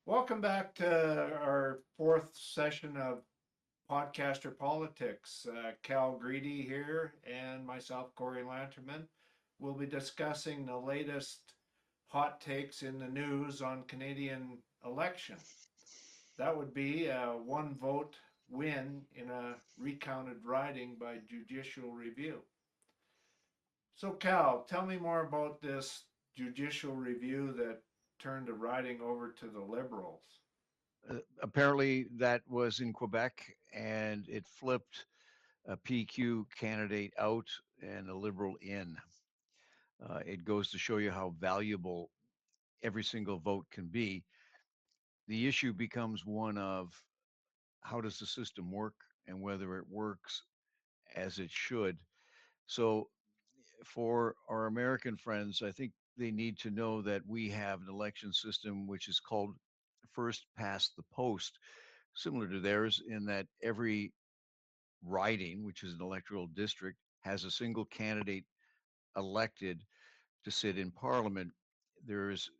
Welcome back to our fourth session of Podcaster Politics. Cal Greedy here and myself, Corey Lanterman, will be discussing the latest hot takes in the news on Canadian election. That would be a one vote win in a recounted riding by judicial review. So, Cal, tell me more about this judicial review that turned the riding over to the Liberals. Apparently, that was in Quebec, and it flipped a PQ candidate out and a Liberal in. It goes to show you how valuable every single vote can be. The issue becomes one of how does the system work and whether it works as it should. So, for our American friends, I think they need to know that we have an election system which is called first past the post, similar to theirs, in that every riding, which is an electoral district, has a single candidate elected to sit in parliament. There's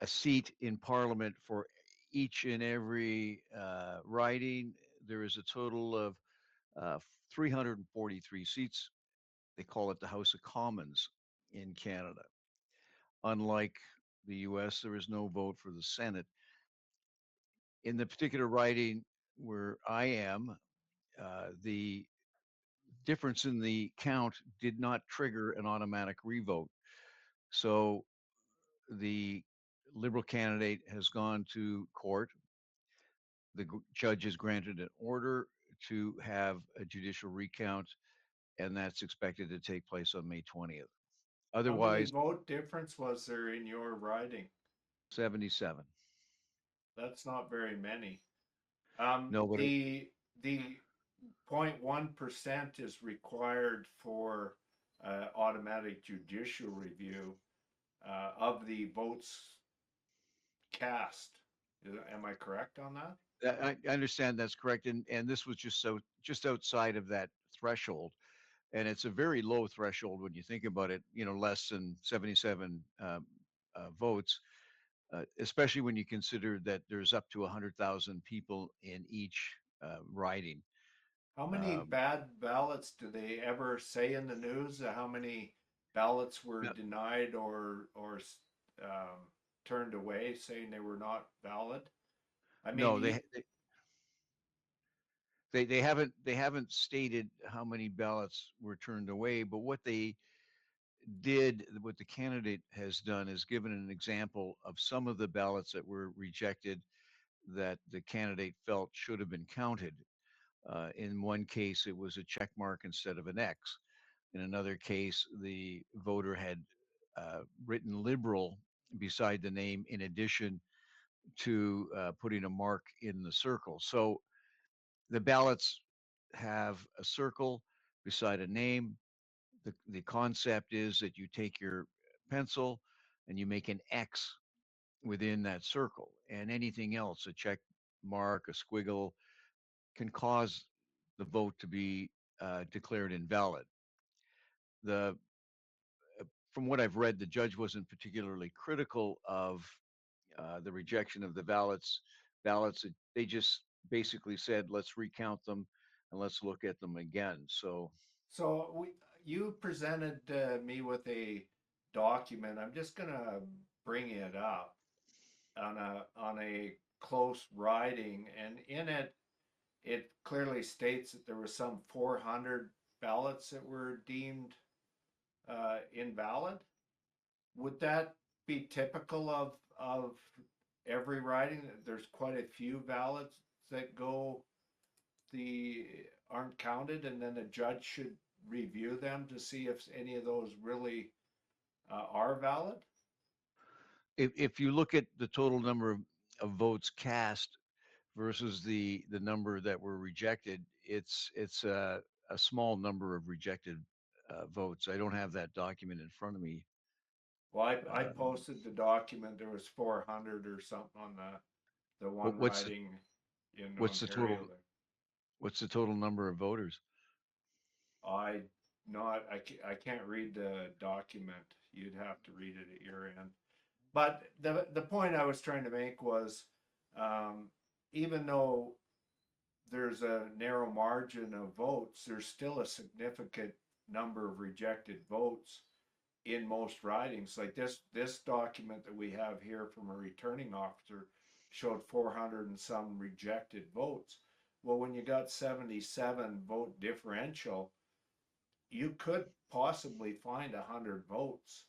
a seat in parliament for each and every riding. There is a total of uh, 343 seats. They call it the House of Commons in Canada. Unlike the US, there is no vote for the Senate. In the particular riding where I am, the difference in the count did not trigger an automatic revote. So the Liberal candidate has gone to court. The judge has granted an order to have a judicial recount, and that's expected to take place on May 20th. How many Otherwise, vote difference was there in your riding? 77. That's not very many. No, but The 0.1% is required for automatic judicial review of the votes cast. Am I correct on that? I understand that's correct, and this was just outside of that threshold, and it's a very low threshold when you think about it. Less than 77 votes, especially when you consider that there's up to 100,000 people in each riding. How many Um, bad ballots do they ever say in the news? How many ballots were no, denied or um, turned away, saying they were not valid? I mean, no, they haven't stated how many ballots were turned away, but what the candidate has done is given an example of some of the ballots that were rejected that the candidate felt should have been counted. In one case, it was a check mark instead of an X. In another case, the voter had written liberal beside the name in addition to putting a mark in the circle. So the ballots have a circle beside a name. The concept is that you take your pencil and you make an X within that circle, and anything else, a check mark, a squiggle, can cause the vote to be declared invalid. The From what I've read, the judge wasn't particularly critical of the rejection of the ballots. They just basically said, let's recount them and let's look at them again. So, you presented me with a document. I'm just gonna bring it up on a close riding, and in it, it clearly states that there was some 400 ballots that were deemed invalid. Would that be typical of every riding? There's quite a few ballots that go the aren't counted, and then the judge should review them to see if any of those really are valid. if you look at the total number of votes cast versus the number that were rejected, it's a small number of rejected votes. I don't have that document in front of me. Well, I Um, posted the document. There was 400 or something on the what, one what's the riding in what's the total Ontario there. what's the total number of voters? I not I can't read the document. You'd have to read it at your end. But the point I was trying to make was um, even though there's a narrow margin of votes, there's still a significant number of rejected votes in most ridings. Like this document that we have here from a returning officer showed 400 and some rejected votes. Well, when you got 77 vote differential, you could possibly find 100 votes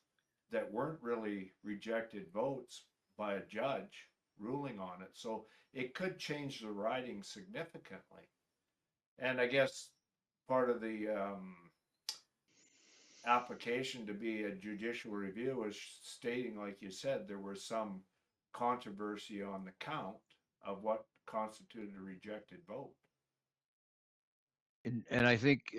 that weren't really rejected votes by a judge ruling on it. So it could change the riding significantly. And I guess part of the application to be a judicial review was stating, like you said, there was some controversy on the count of what constituted a rejected vote. And I think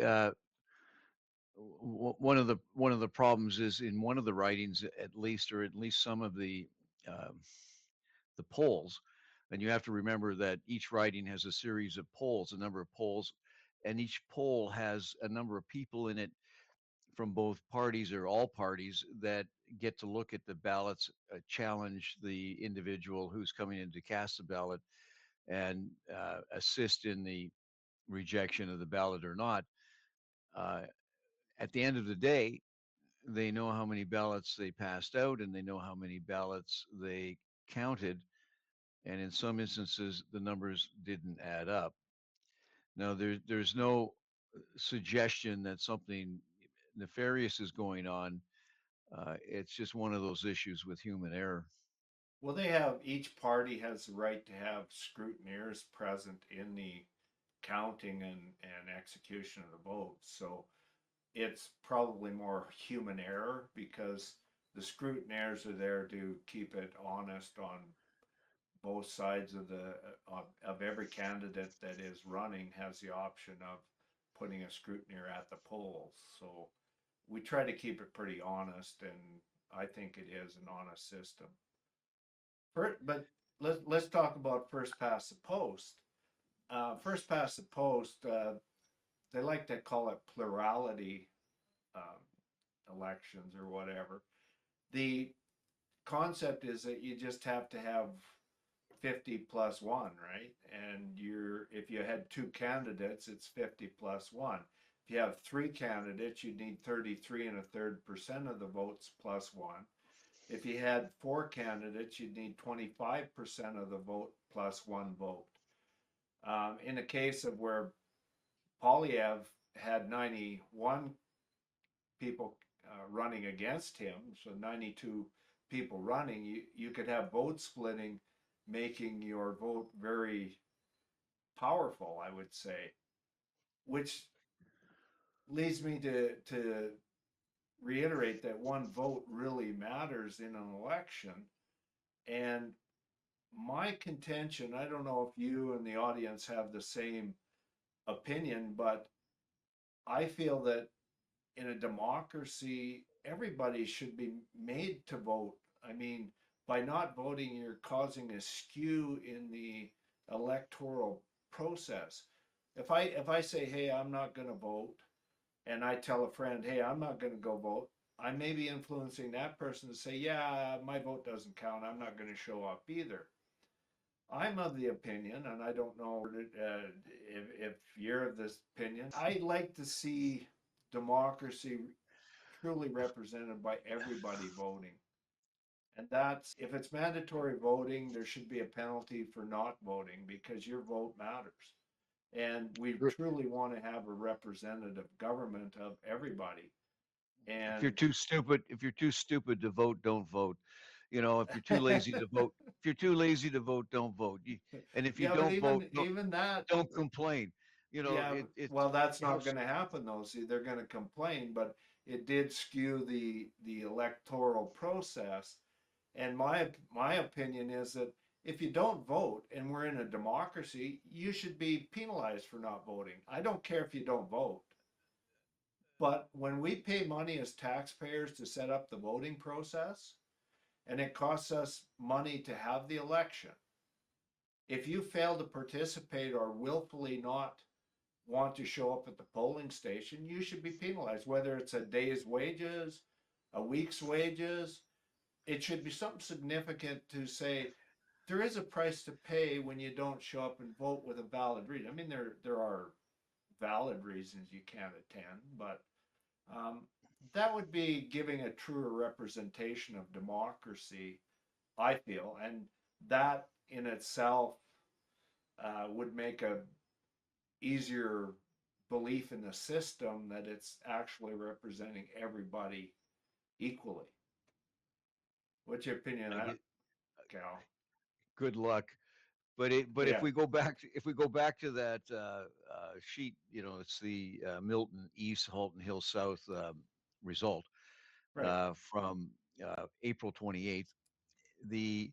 one of the problems is in one of the writings, at least, or at least some of um, the polls, and you have to remember that each writing has a series of polls, a number of polls, and each poll has a number of people in it from both parties or all parties that get to look at the ballots, challenge the individual who's coming in to cast the ballot, and assist in the rejection of the ballot or not. Uh, at the end of the day, they know how many ballots they passed out and they know how many ballots they counted. And in some instances, the numbers didn't add up. Now, there's no suggestion that something nefarious is going on. It's just one of those issues with human error. Well, they have, each party has the right to have scrutineers present in the counting and execution of the votes. So it's probably more human error because the scrutineers are there to keep it honest on both sides of the of every candidate that is running has the option of putting a scrutineer at the polls. So we try to keep it pretty honest, and I think it is an honest system. But let's talk about first past the post. First past the post, they like to call it plurality um, elections or whatever. The concept is that you just have to have 50 plus one, right? And if you had two candidates, it's 50 plus one. If you have three candidates, you need 33 and a third% of the votes plus one. If you had four candidates, you'd need 25% of the vote plus one vote. In the case of where Polyev had 91 people running against him, so 92 people running, you could have vote splitting, making your vote very powerful, I would say, which leads me to reiterate that one vote really matters in an election. And my contention, I don't know if you and the audience have the same opinion, but I feel that in a democracy, everybody should be made to vote. I mean, by not voting, you're causing a skew in the electoral process. If I say, hey, I'm not going to vote, and I tell a friend, hey, I'm not going to go vote, I may be influencing that person to say, yeah, my vote doesn't count. I'm not going to show up either. I'm of the opinion, and I don't know if you're of this opinion. I like to see democracy truly represented by everybody voting. And that's, if it's mandatory voting, there should be a penalty for not voting because your vote matters. And we truly want to have a representative government of everybody. And If you're too stupid to vote, don't vote. You know, if you're too lazy to vote, if you're too lazy to vote, don't vote. And if you yeah, but don't vote, even that, don't complain. You know, yeah, it's well, that's how not going to happen though. See, they're going to complain, but it did skew the electoral process. And my opinion is that if you don't vote and we're in a democracy, you should be penalized for not voting. I don't care if you don't vote. But when we pay money as taxpayers to set up the voting process, and it costs us money to have the election, if you fail to participate or willfully not want to show up at the polling station, you should be penalized, whether it's a day's wages, a week's wages. It should be something significant to say, there is a price to pay when you don't show up and vote with a valid reason. I mean, there are valid reasons you can't attend, but um, that would be giving a truer representation of democracy, I feel, and that in itself would make a easier belief in the system that it's actually representing everybody equally. What's your opinion I on that, get Cal? good luck. But if Yeah, we go back to that sheet, it's the Milton East, Halton Hill South result right. from April 28th. The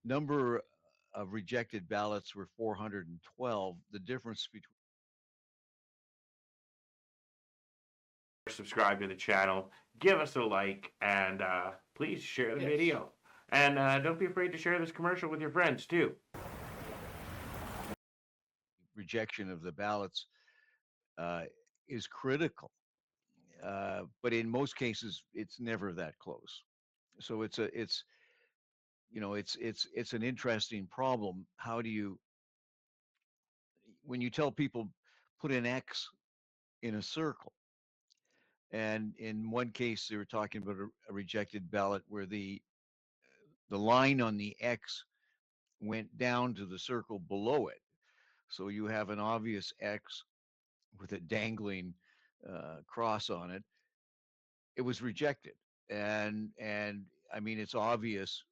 number of rejected ballots were 412. The difference between subscribe to the channel, give us a like, and please share the Yes. video. And don't be afraid to share this commercial with your friends too. rejection of the ballots uh, is critical, but in most cases, it's never that close. So it's an interesting problem. How do you, when you tell people put an X in a circle, and in one case they were talking about a rejected ballot where the line on the X went down to the circle below it, so you have an obvious X with a dangling cross on it. It was rejected, and I mean it's obvious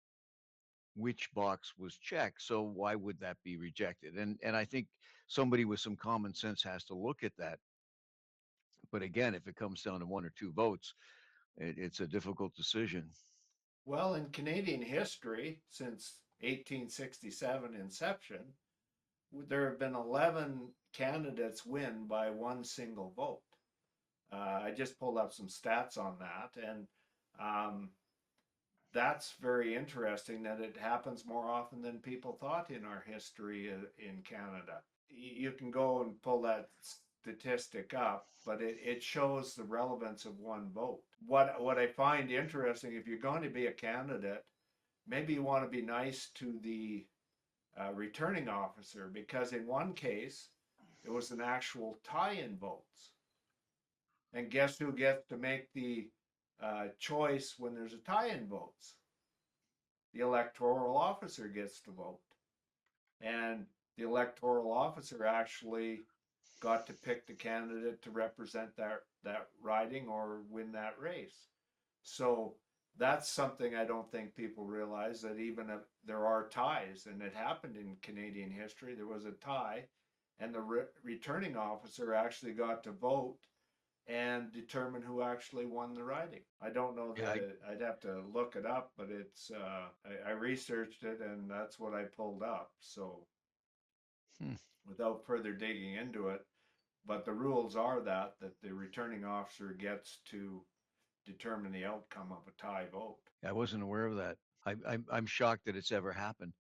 which box was checked. So why would that be rejected? And I think somebody with some common sense has to look at that. But again, if it comes down to one or two votes, it's a difficult decision. Well, in Canadian history, since 1867 inception, there have been 11 candidates win by one single vote. I just pulled up some stats on that, and um, that's very interesting that it happens more often than people thought in our history in Canada. You can go and pull that statistic up, but it shows the relevance of one vote. What I find interesting, if you're going to be a candidate, maybe you want to be nice to the returning officer, because in one case, it was an actual tie-in votes. And guess who gets to make the choice when there's a tie-in votes? The electoral officer gets to vote. And the electoral officer actually got to pick the candidate to represent that riding or win that race. So that's something I don't think people realize, that even if there are ties, and it happened in Canadian history, there was a tie, and the returning officer actually got to vote and determine who actually won the riding. I don't know Yeah, I'd have to look it up, but it's I researched it and that's what I pulled up. So hmm. without further digging into it, but the rules are that the returning officer gets to determine the outcome of a tie vote. I wasn't aware of that. I'm shocked that it's ever happened,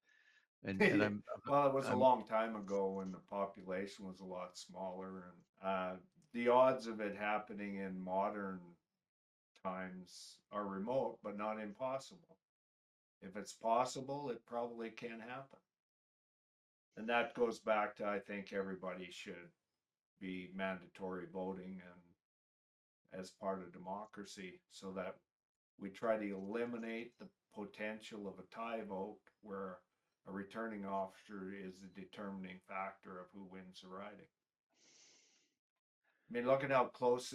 and Well, it was a I'm long time ago when the population was a lot smaller, and the odds of it happening in modern times are remote, but not impossible. If it's possible, it probably can happen. And that goes back to, I think everybody should be mandatory voting and as part of democracy, so that we try to eliminate the potential of a tie vote where a returning officer is the determining factor of who wins the riding. I mean, look at how close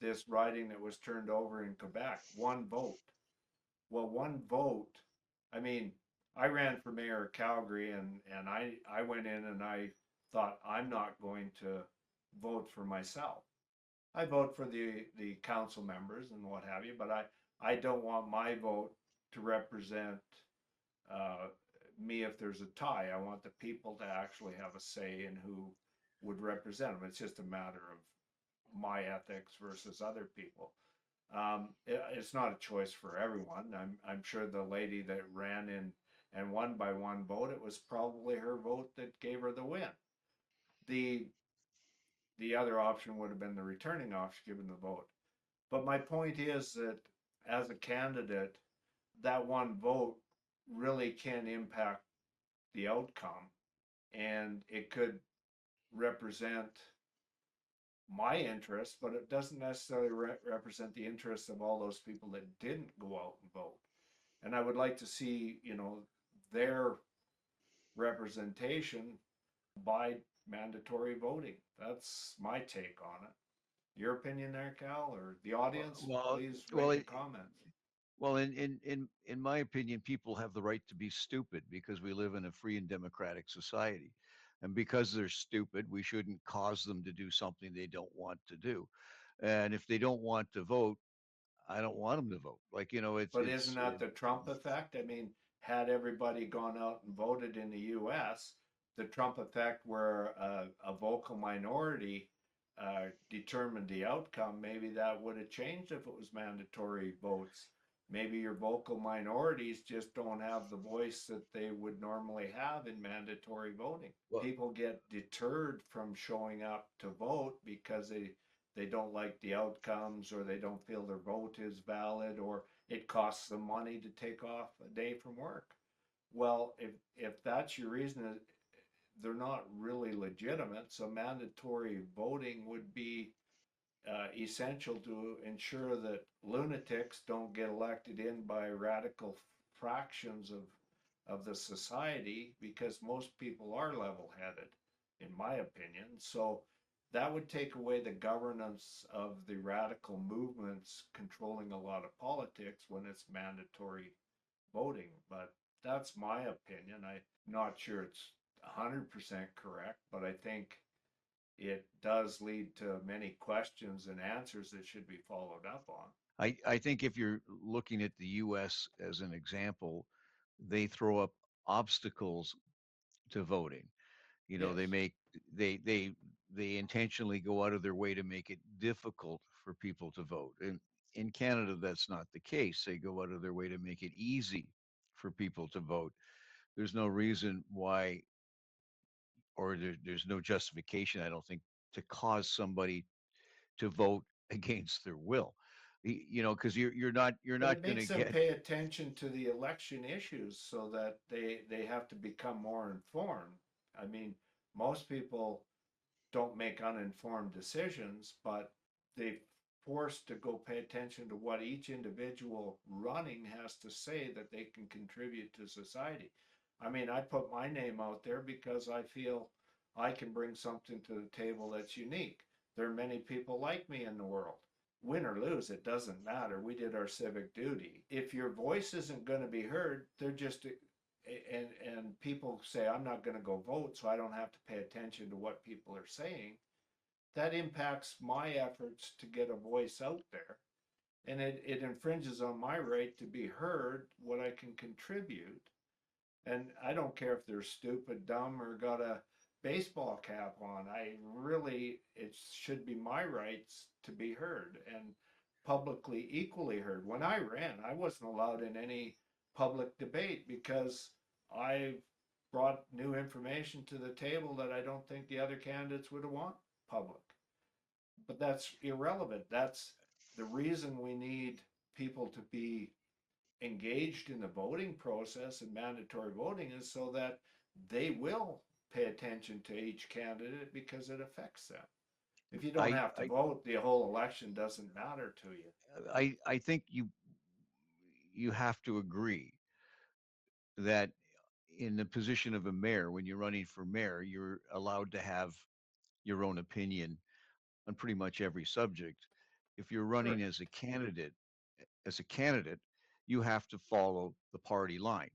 this riding that was turned over in Quebec, one vote. Well, one vote, I mean, I ran for mayor of Calgary, and I went in and I thought, I'm not going to vote for myself. I vote for the council members and what have you, but I don't want my vote to represent uh, me if there's a tie. I want the people to actually have a say in who would represent them. It's just a matter of my ethics versus other people. It's not a choice for everyone. I'm sure the lady that ran in and won by one vote, it was probably her vote that gave her the win. The the other option would have been the returning officer giving the vote. But my point is that as a candidate, that one vote really can impact the outcome, and it could represent my interests, but it doesn't necessarily represent the interests of all those people that didn't go out and vote. And I would like to see, their representation by mandatory voting. That's my take on it. Your opinion there, Cal, or the audience, Well, please well, write your comments. well, in my opinion, people have the right to be stupid because we live in a free and democratic society. And because they're stupid, we shouldn't cause them to do something they don't want to do. And if they don't want to vote, I don't want them to vote. Like, But isn't that the Trump effect? I mean, had everybody gone out and voted in the US, the Trump effect where a vocal minority determined the outcome, maybe that would have changed if it was mandatory votes. Maybe your vocal minorities just don't have the voice that they would normally have in mandatory voting. well, People get deterred from showing up to vote because they don't like the outcomes, or they don't feel their vote is valid, or it costs them money to take off a day from work. Well, if that's your reason, they're not really legitimate. So mandatory voting would be essential to ensure that lunatics don't get elected in by radical fractions of the society, because most people are level-headed, in my opinion. So that would take away the governance of the radical movements controlling a lot of politics when it's mandatory voting. But that's my opinion. I'm not sure it's 100% correct, but I think it does lead to many questions and answers that should be followed up on. I think if you're looking at the US as an example, they throw up obstacles to voting. They Yes. make they they they intentionally go out of their way to make it difficult for people to vote. And in Canada, that's not the case. They go out of their way to make it easy for people to vote. There's no reason why, or there's no justification, I don't think, to cause somebody to vote against their will. Because you're But not it going to makes them get. pay attention to the election issues so that they have to become more informed. I mean, most people don't make uninformed decisions, but they forced to go pay attention to what each individual running has to say that they can contribute to society. I mean, I put my name out there because I feel I can bring something to the table that's unique. There are many people like me in the world. Win or lose, it doesn't matter. We did our civic duty. If your voice isn't going to be heard, they're just, and people say, I'm not going to go vote, so I don't have to pay attention to what people are saying. That impacts my efforts to get a voice out there. And it infringes on my right to be heard, what I can contribute. And I don't care if they're stupid, dumb, or got a baseball cap on. It should be my rights to be heard and publicly equally heard. When I ran, I wasn't allowed in any public debate because I brought new information to the table that I don't think the other candidates would have want public. But that's irrelevant. That's the reason we need people to be engaged in the voting process and mandatory voting, is so that they will pay attention to each candidate because it affects them. If you don't I have to I vote, the whole election doesn't matter to you. I think you have to agree that in the position of a mayor, when you're running for mayor, you're allowed to have your own opinion on pretty much every subject. If you're Sure. running as a candidate, you have to follow the party line.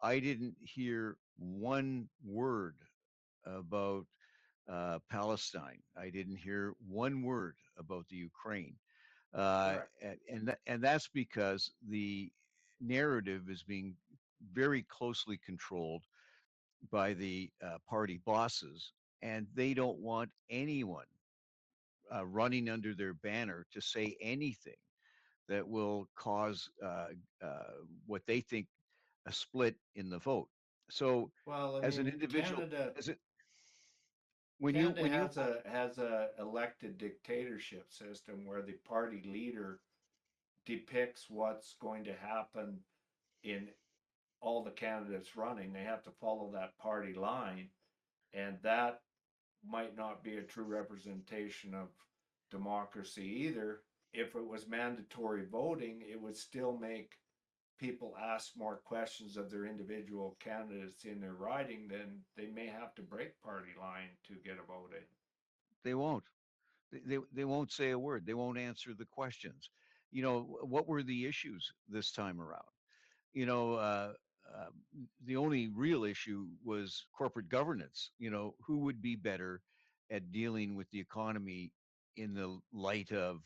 I didn't hear one word about Palestine. I didn't hear one word about the Ukraine, Correct. and that's because the narrative is being very closely controlled by the party bosses, and they don't want anyone running under their banner to say anything that will cause what they think a split in the vote. So, Well, I as an mean, individual, Canada as it Canada when you has a elected dictatorship system where the party leader depicts what's going to happen in all the candidates running. They have to follow that party line, and that might not be a true representation of democracy either. If it was mandatory voting, it would still make people ask more questions of their individual candidates in their riding, then they may have to break party line to get a vote in. They won't. They won't say a word. They won't answer the questions. What were the issues this time around? you know, uh, uh, the only real issue was corporate governance. Who would be better at dealing with the economy in the light of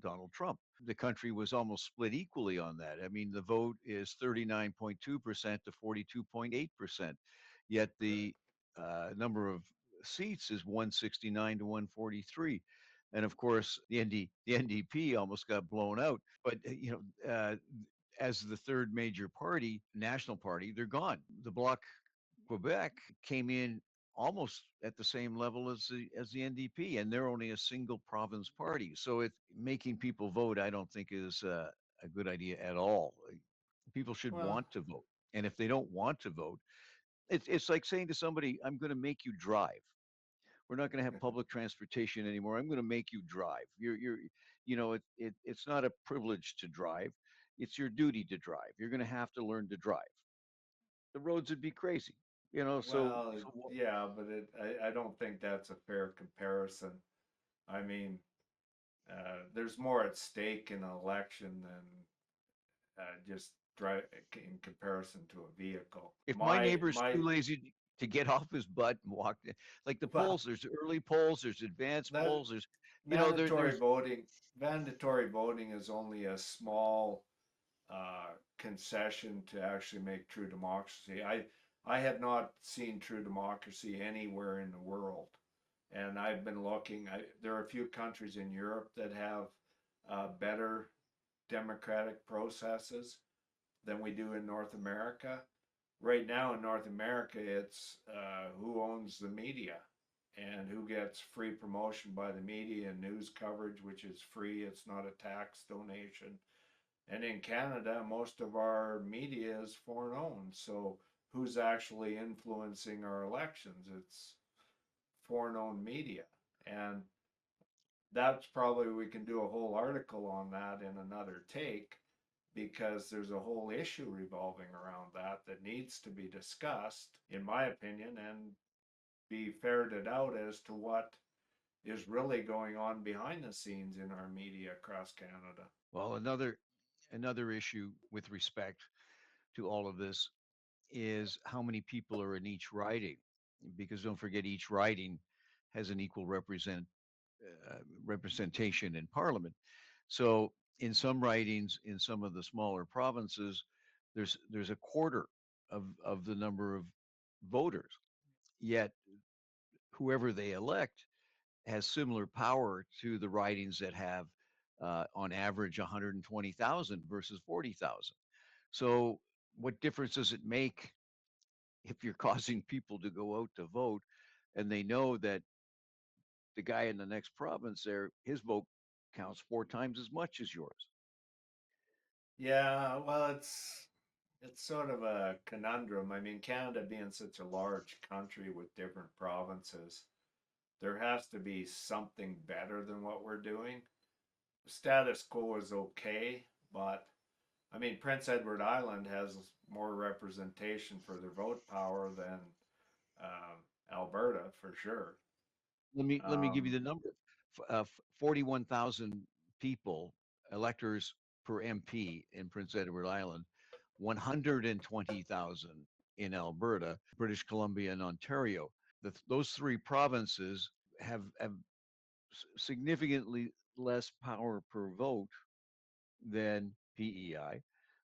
Donald Trump? The country was almost split equally on that. I mean, the vote is 39.2% to 42.8%, yet Right. the number of seats is 169 to 143. And of course, the NDP almost got blown out. But as the third major party, national party, they're gone. The Bloc Quebec came in almost at the same level as the NDP, and they're only a single province party. So making people vote, I don't think is a good idea at all. People should Well, want to vote, and if they don't want to vote, it's like saying to somebody, "I'm going to make you drive. We're not going to have public transportation anymore. I'm going to make you drive. It's not a privilege to drive. It's your duty to drive. You're going to have to learn to drive. The roads would be crazy, so, well, so yeah, but I don't think that's a fair comparison. I mean, there's more at stake in an election than just drive in comparison to a vehicle. if my My neighbor's my too lazy to get off his butt and walk, like the well, polls, there's early polls, there's advanced that polls, there's, mandatory there's, voting mandatory voting is only a small concession to actually make true democracy. I have not seen true democracy anywhere in the world, and I've been looking. There are a few countries in Europe that have better democratic processes than we do in North America. Right now in North America, it's who owns the media and who gets free promotion by the media and news coverage, which is free. It's not a tax donation. And in Canada, most of our media is foreign owned. So who's actually influencing our elections? It's foreign owned media. And that's probably, we can do a whole article on that in another take, because there's a whole issue revolving around that that needs to be discussed, in my opinion, and be ferreted out as to what is really going on behind the scenes in our media across Canada. well, another issue with respect to all of this is how many people are in each riding, because don't forget, each riding has an equal representation in Parliament. So in some ridings, in some of the smaller provinces, there's a quarter of the number of voters. Yet whoever they elect has similar power to the ridings that have, on average, 120,000 versus 40,000. So what difference does it make if you're causing people to go out to vote, and they know that the guy in the next province there, his vote counts 4 times as much as yours? Yeah, well, it's sort of a conundrum. I mean, Canada being such a large country with different provinces, there has to be something better than what we're doing. Status quo is okay, but I mean, Prince Edward Island has more representation for their vote power than Alberta for sure. Let me give you Um, the number. 41,000 people, electors per MP in Prince Edward Island, 120,000 in Alberta, British Columbia, and Ontario. Those three provinces have significantly less power per vote than PEI.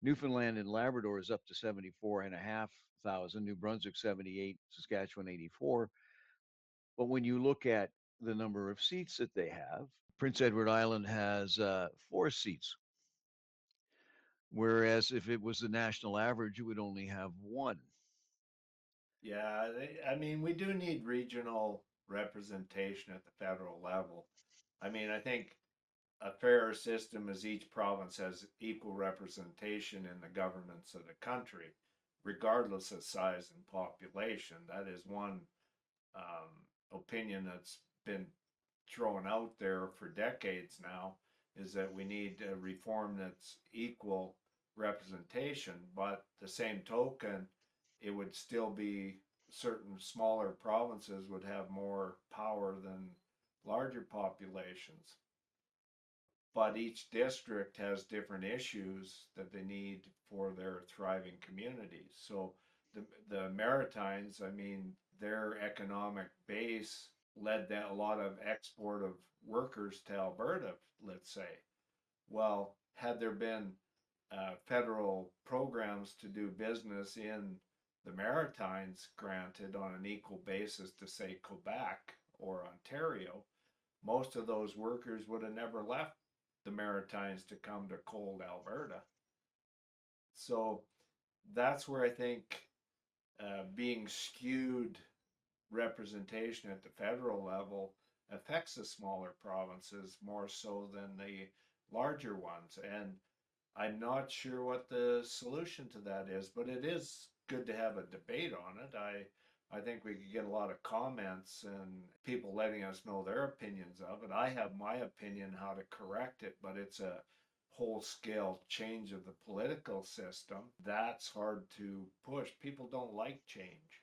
Newfoundland and Labrador is up to 74,500, New Brunswick 78, Saskatchewan 84. But when you look at the number of seats that they have, Prince Edward Island has 4 seats, whereas if it was the national average, it would only have one. yeah, I mean, we do need regional representation at the federal level. I mean, I think a fairer system is each province has equal representation in the governance of the country. regardless of size and population. That is one opinion that's been thrown out there for decades now, is that we need a reform that's equal representation, but the same token, it would still be certain smaller provinces would have more power than larger populations. But each district has different issues that they need for their thriving communities. So the Maritimes, I mean, their economic base led that a lot of export of workers to Alberta, let's say. Well, had there been federal programs to do business in the Maritimes granted on an equal basis to, say, Quebec or Ontario, most of those workers would have never left the Maritimes to come to cold Alberta. So that's where I think being skewed representation at the federal level affects the smaller provinces more so than the larger ones. And I'm not sure what the solution to that is, but it is good to have a debate on it. I think we could get a lot of comments and people letting us know their opinions of it. I have my opinion how to correct it, but it's a whole scale change of the political system. That's hard to push. People don't like change.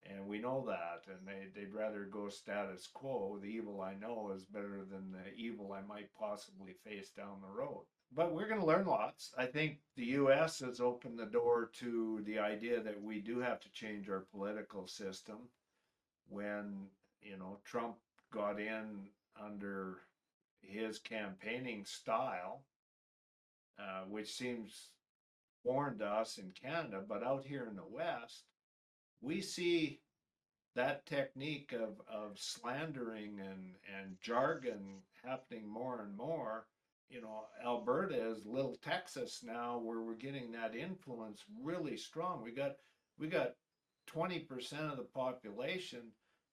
And we know that, and they'd rather go status quo. The evil I know is better than the evil I might possibly face down the road. But we're going to learn lots. I think the US has opened the door to the idea that we do have to change our political system. When, Trump got in under his campaigning style, which seems foreign to us in Canada, but out here in the West, we see that technique of slandering and jargon happening more and more. Alberta is little Texas now, where we're getting that influence really strong. We got 20% of the population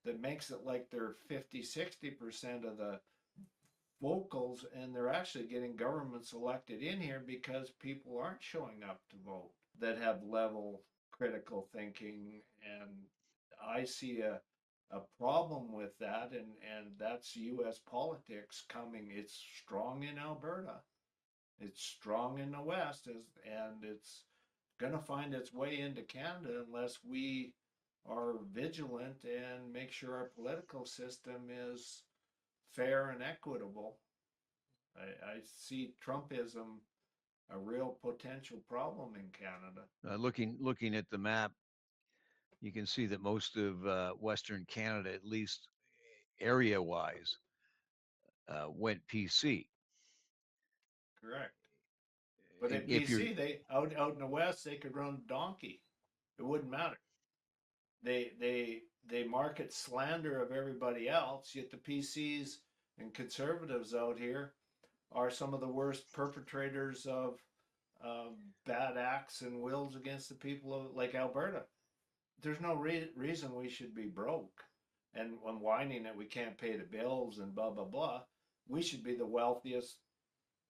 that makes it like they're 50-60% of the vocals, and they're actually getting governments elected in here because people aren't showing up to vote that have level critical thinking. And I see a problem with that, and that's US politics coming. It's strong in Alberta, it's strong in the West, and it's going to find its way into Canada unless we are vigilant and make sure our political system is fair and equitable. I see Trumpism a real potential problem in Canada. Looking at the map, you can see that most of Western Canada, at least area-wise, went PC. Correct. But in If you're BC, they out in the West, they could run donkey. It wouldn't matter. They market slander of everybody else, yet the PCs and conservatives out here are some of the worst perpetrators of bad acts and wills against the people of, like Alberta. There's no reason we should be broke and whining that we can't pay the bills and blah blah blah. We should be the wealthiest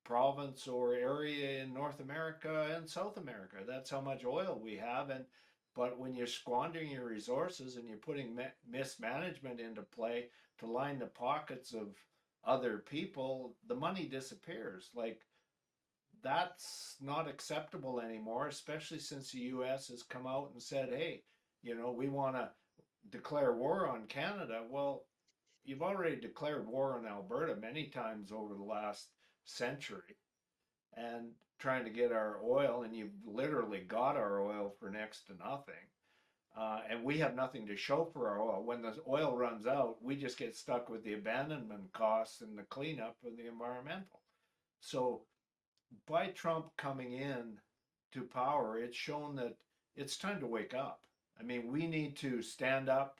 province or area in North America and South America. That's how much oil we have. And but when you're squandering your resources and you're putting mismanagement into play to line the pockets of other people, the money disappears. Like, that's not acceptable anymore, especially since the US has come out and said, hey, we want to declare war on Canada. Well, you've already declared war on Alberta many times over the last century and trying to get our oil, and you've literally got our oil for next to nothing. And we have nothing to show for our oil. When the oil runs out, we just get stuck with the abandonment costs and the cleanup and the environmental. So by Trump coming in to power, it's shown that it's time to wake up. I mean, we need to stand up,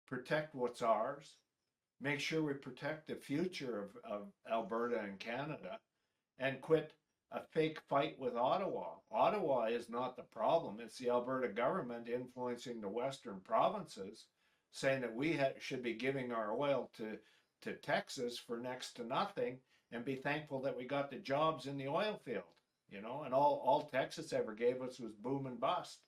protect what's ours, make sure we protect the future of Alberta and Canada, and quit a fake fight with Ottawa. Ottawa is not the problem. It's the Alberta government influencing the Western provinces, saying that we should be giving our oil to Texas for next to nothing and be thankful that we got the jobs in the oil field. you know, and all Texas ever gave us was boom and bust.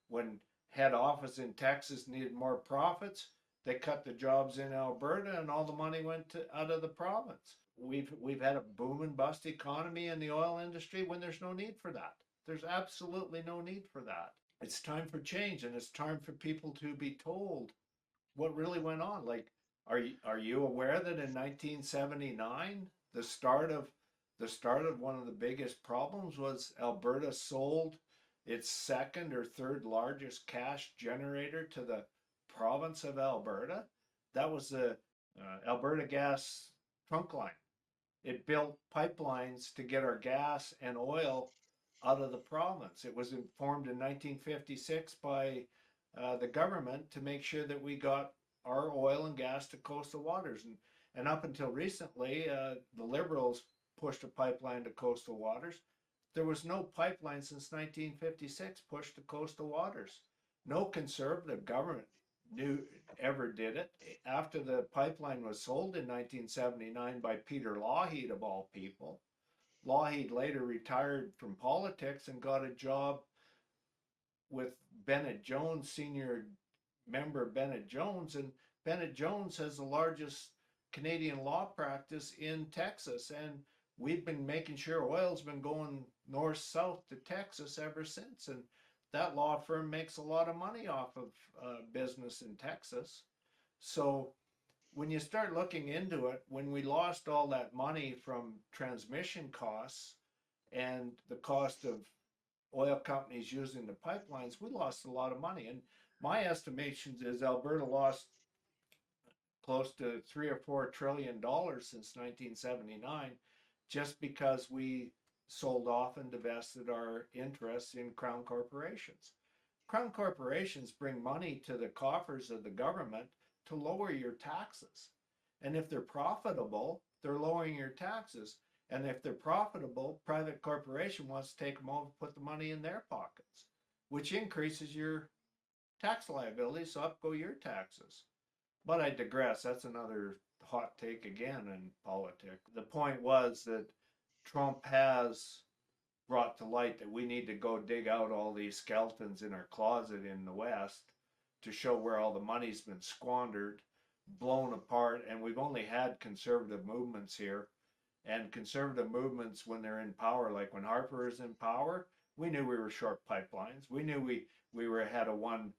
When head office in Texas needed more profits, they cut the jobs in Alberta, and all the money went out of the province. We've had a boom and bust economy in the oil industry when there's no need for that. There's absolutely no need for that. It's time for change, and it's time for people to be told what really went on. Like, are you aware that in 1979, the start of one of the biggest problems was Alberta sold its second or third largest cash generator to the province of Alberta? That was the Alberta Gas trunk line. It built pipelines to get our gas and oil out of the province. It was formed in 1956 by the government to make sure that we got our oil and gas to coastal waters. And up until recently, the Liberals pushed a pipeline to coastal waters. There was no pipeline since 1956 pushed to coastal waters. No conservative government knew ever did it. After the pipeline was sold in 1979 by Peter Lougheed, of all people, Lougheed later retired from politics and got a job with Bennett Jones, senior member Bennett Jones, and Bennett Jones has the largest Canadian law practice in Texas, and we've been making sure oil's been going north south to Texas ever since, and that law firm makes a lot of money off of business in Texas. So when you start looking into it, when we lost all that money from transmission costs and the cost of oil companies using the pipelines, we lost a lot of money. And my estimations is Alberta lost close to $3 or $4 trillion since 1979, just because we sold off and divested our interests in crown corporations. Crown corporations bring money to the coffers of the government to lower your taxes. And if they're profitable, they're lowering your taxes. And if they're profitable, private corporation wants to take them over, put the money in their pockets, which increases your tax liability. So up go your taxes. But I digress. That's another hot take again in politics. The point was that Trump has brought to light that we need to go dig out all these skeletons in our closet in the West to show where all the money's been squandered, blown apart, and we've only had conservative movements here. And conservative movements, when they're in power, like when Harper is in power, we knew we were short pipelines. We knew we were had a one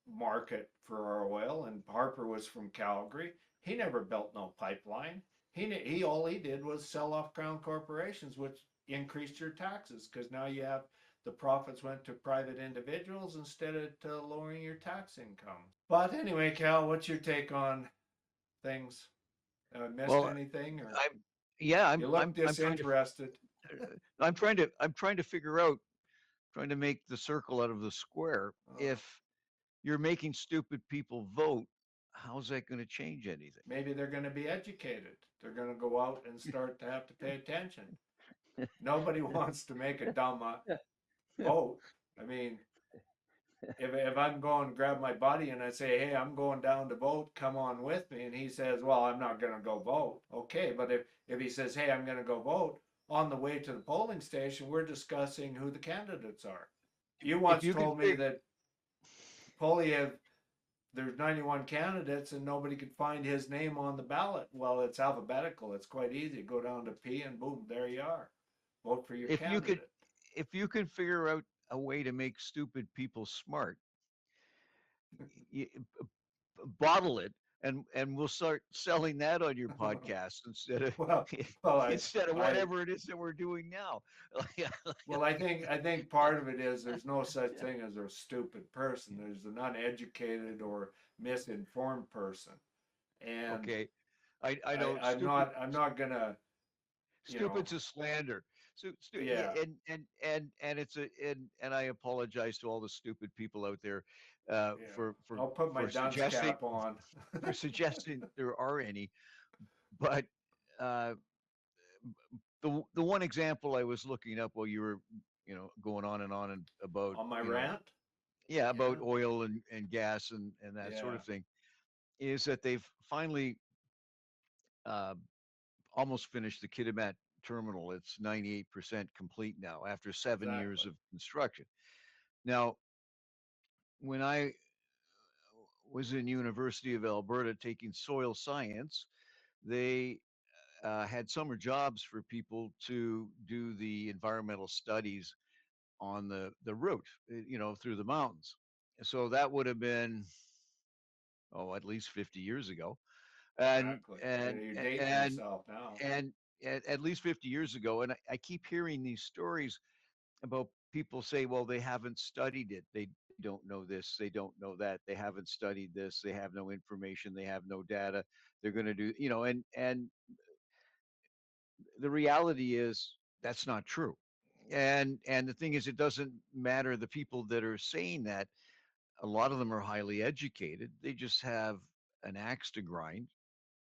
market for our oil, and Harper was from Calgary. He never built no pipeline. He all he did was sell off crown corporations, which increased your taxes because now you have the profits went to private individuals instead of to lowering your tax income. But anyway, Cal, what's your take on things? Missed Well, anything, or I'm yeah, you look I'm trying to disinterested? I'm trying to figure out, trying to make the circle out of the square. Uh, If you're making stupid people vote, how's that going to change anything? Maybe they're going to be educated. They're going to go out and start to have to pay attention. Nobody wants to make a dumb vote. I mean, if I'm going to grab my buddy and I say, hey, I'm going down to vote, come on with me, and he says, well, I'm not going to go vote. Okay, but if he says, hey, I'm going to go vote, on the way to the polling station, we're discussing who the candidates are. You If once you can told me that Polyev, there's 91 candidates and nobody could find his name on the ballot. Well, it's alphabetical. It's quite easy. Go down to P and boom, there you are. Vote for your if you could candidate. if you can figure out a way to make stupid people smart, you, bottle it, and we'll start selling that on your podcast instead of well, well, instead of I, whatever it is that we're doing now. well, I think part of it is there's no such thing as a stupid person. There's an uneducated or misinformed person, and Okay, I know I'm not gonna, you know, stupid's a slander. So yeah, yeah, and it's a and I apologize to all the stupid people out there yeah. I'll put my dunce suggesting cap on. there are any, but uh, the one example I was looking up while you were going on and about On my rant. yeah, about Yeah, oil and gas and that sort yeah. of thing, is that they've finally uh, almost finished the Kitimat terminal. It's 98% complete now after 7 years Exactly. of construction. Now, when I was in University of Alberta taking soil science, they had summer jobs for people to do the environmental studies on the route, through the mountains. So that would have been, at least 50 years ago, and Exactly. and You're dating and yourself now. and at least 50 years ago. And I keep hearing these stories about people say, well, they haven't studied it. They don't know this. They don't know that. They haven't studied this. They have no information. They have no data. They're going to do, and the reality is that's not true. And the thing is, it doesn't matter the people that are saying that. A lot of them are highly educated. They just have an axe to grind,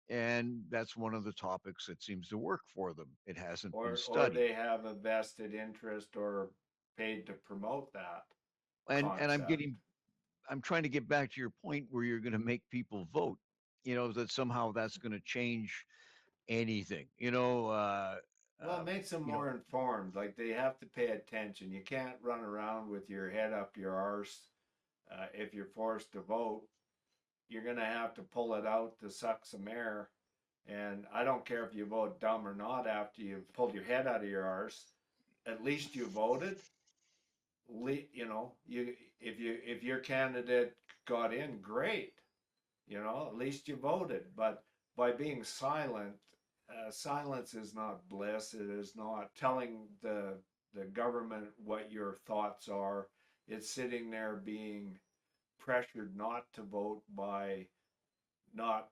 and that's one of the topics that seems to work for them. It hasn't been Or studied. they have a vested interest or paid to promote that And concept. I'm trying to get back to your point where you're going to make people vote. That somehow that's going to change anything. Well, it Um, makes them you know, more informed. Like they have to pay attention. You can't run around with your head up your arse if you're forced to vote. You're gonna have to pull it out to suck some air. And I don't care if you vote dumb or not after you've pulled your head out of your arse. At least you voted. You if your candidate got in, great. At least you voted. But by being silent, silence is not bliss. It is not telling the government what your thoughts are. It's sitting there being pressured not to vote by not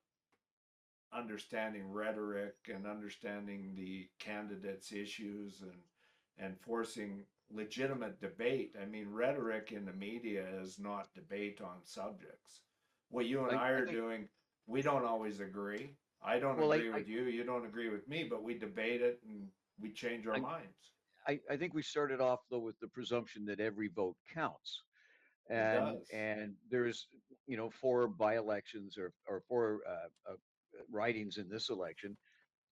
understanding rhetoric and understanding the candidates' issues and forcing legitimate debate. I mean, rhetoric in the media is not debate on subjects. What you and I I are think, doing, we don't always agree. I don't well, agree with you. You don't agree with me, but we debate it and we change our I, minds. I think we started off though with the presumption that every vote counts, It and does. and there's four by-elections or four ridings in this election,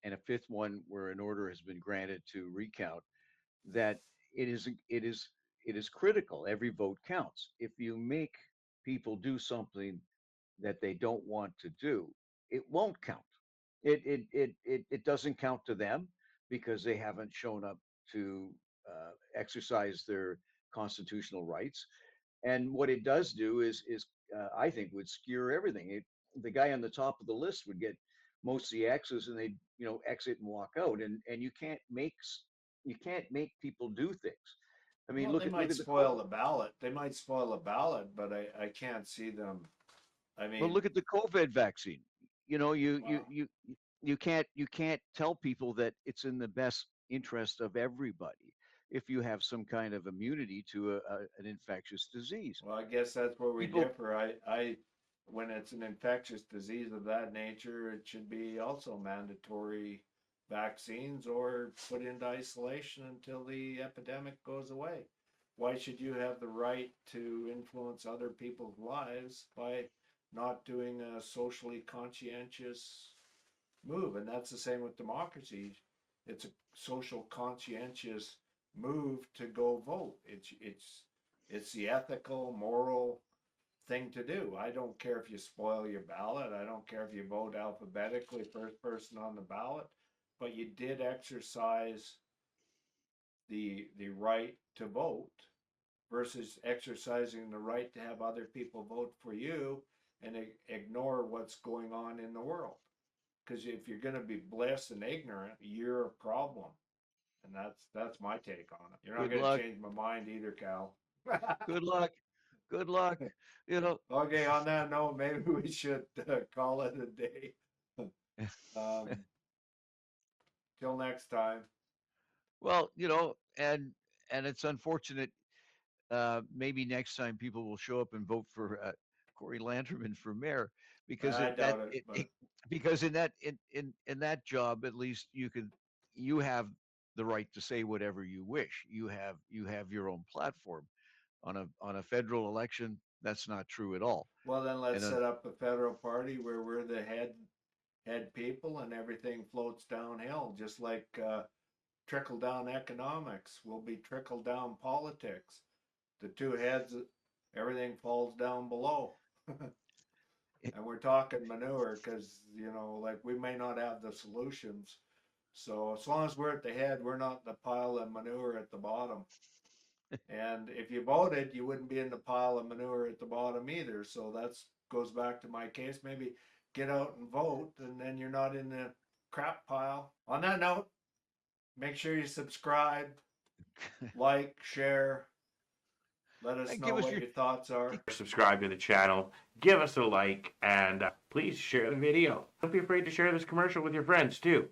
and a fifth one where an order has been granted to recount. That it is critical. Every vote counts. If you make people do something that they don't want to do, it won't count. It doesn't count to them because they haven't shown up to exercise their constitutional rights. And what it does do is I think would skewer everything. The guy on the top of the list would get most of the X's, and they exit and walk out. And you can't make people do things. I mean, Well, look they at look might at the spoil the ballot. They might spoil the ballot, but I can't see them. I Well, mean, look at the COVID vaccine. You know, you you well, you you can't tell people that it's in the best interest of everybody if you have some kind of immunity to an infectious disease. Well, I guess that's where we People, differ. When it's an infectious disease of that nature, it should be also mandatory vaccines or put into isolation until the epidemic goes away. Why should you have the right to influence other people's lives by not doing a socially conscientious move? And that's the same with democracy. It's a social conscientious move to go vote. It's the ethical, moral thing to do. I don't care if you spoil your ballot. I don't care if you vote alphabetically, first person on the ballot, but you did exercise the right to vote versus exercising the right to have other people vote for you and ignore what's going on in the world. Because if you're going to be blessed and ignorant, you're a problem. And that's my take on it. You're not good going to luck, change my mind either, Cal. good luck, good luck. You know, Okay, on that note, maybe we should call it a day. Um, till next time. well, and it's unfortunate. Maybe next time people will show up and vote for Corey Lanterman for mayor because I it that doubt it, but because in that job at least you have the right to say whatever you wish. You have your own platform. On a federal election, that's not true at all. well, then let's And set up a federal party where we're the head people and everything floats downhill, just like trickle down economics, will be trickle down politics. The two heads, everything falls down below. And we're talking manure because, you know, like we may not have the solutions. So as long as we're at the head, we're not the pile of manure at the bottom. And if you voted, you wouldn't be in the pile of manure at the bottom either. So that's goes back to my case. Maybe get out and vote, and then you're not in the crap pile. On that note, make sure you subscribe, like, share. Let us And know give us what your- your thoughts are. Subscribe to the channel, give us a like, and please share the video. Don't be afraid to share this commercial with your friends too.